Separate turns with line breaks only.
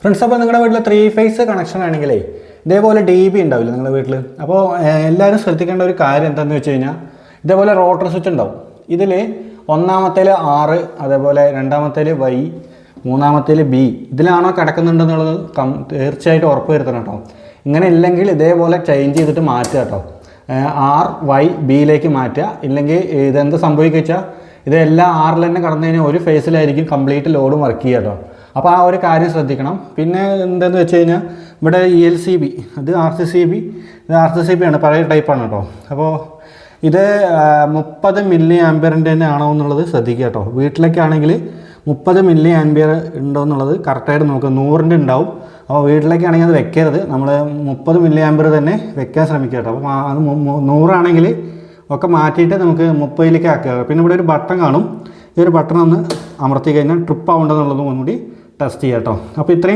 Friends, അപ്പോൾ നിങ്ങളുടെ വീട്ടിൽ 3 ഫേസ് കണക്ഷൻ ആണെങ്കിലേ ഇതേപോലെ DB ഉണ്ടാവില്ല നിങ്ങളുടെ വീട്ടിൽ. അപ്പോൾ എല്ലാവരും ശ്രദ്ധിക്കേണ്ട ഒരു കാര്യം എന്താണെന്ന് വെച്ച് കഴിഞ്ഞാൽ, ഇതേപോലെ റോട്ടർ സ്വിച്ച് ഉണ്ടാവും. ഇതിൽ ഒന്നാമത്തേൽ R, അതേപോലെ രണ്ടാമത്തേൽ Y, മൂന്നാമത്തേൽ B, ഇതിലാണോ കിടക്കുന്നുണ്ടെന്നുള്ളത് തീർച്ചയായിട്ടും ഉറപ്പ് വരുത്തണം കേട്ടോ. ഇങ്ങനെ ഇല്ലെങ്കിൽ ഇതേപോലെ ചേഞ്ച് ചെയ്തിട്ട് മാറ്റുക കേട്ടോ. R, Y, Bയിലേക്ക് മാറ്റുക. ഇല്ലെങ്കിൽ ഇതെന്ത് സംഭവിക്കുക വെച്ചാൽ ഇതെല്ലാം Rൽ തന്നെ കടന്നു കഴിഞ്ഞാൽ ഒരു ഫേസിലായിരിക്കും കംപ്ലീറ്റ് ലോഡും വർക്ക് ചെയ്യുക കേട്ടോ. അപ്പോൾ ആ ഒരു കാര്യം ശ്രദ്ധിക്കണം. പിന്നെ എന്താണെന്ന് വെച്ച് കഴിഞ്ഞാൽ ഇവിടെ ELCB, അത് RCCB, ഇത് RCCB ആണ്, പഴയ ടൈപ്പാണ് കേട്ടോ. അപ്പോൾ ഇത് 30 മില്ലി ആംപിയറിൻ്റെ തന്നെ ആണോ എന്നുള്ളത് ശ്രദ്ധിക്കുക കേട്ടോ. വീട്ടിലേക്കാണെങ്കിൽ 30 മില്ലി ആംപിയർ ഉണ്ടോ എന്നുള്ളത് കറക്റ്റായിട്ട് നോക്കുക. 100ൻ്റെ ഉണ്ടാവും. അപ്പോൾ വീട്ടിലേക്കാണെങ്കിൽ അത് വെക്കരുത്. നമ്മൾ 30 മില്ലി ആംപിയർ തന്നെ വെക്കാൻ ശ്രമിക്കുക കേട്ടോ. അപ്പോൾ അത് 100 ആണെങ്കിൽ ഒക്കെ മാറ്റിയിട്ട് നമുക്ക് 30ലേക്ക് ആക്കുക. പിന്നെ ഇവിടെ ഒരു ബട്ടൺ കാണും. ഈ ഒരു ബട്ടൺ ഒന്ന് അമർത്തി കഴിഞ്ഞാൽ ട്രിപ്പ് ആവേണ്ടതെന്നുള്ളതും ഒന്നുകൂടി ടെസ്റ്റ് ചെയ്യാം കേട്ടോ. അപ്പോൾ ഇത്രയും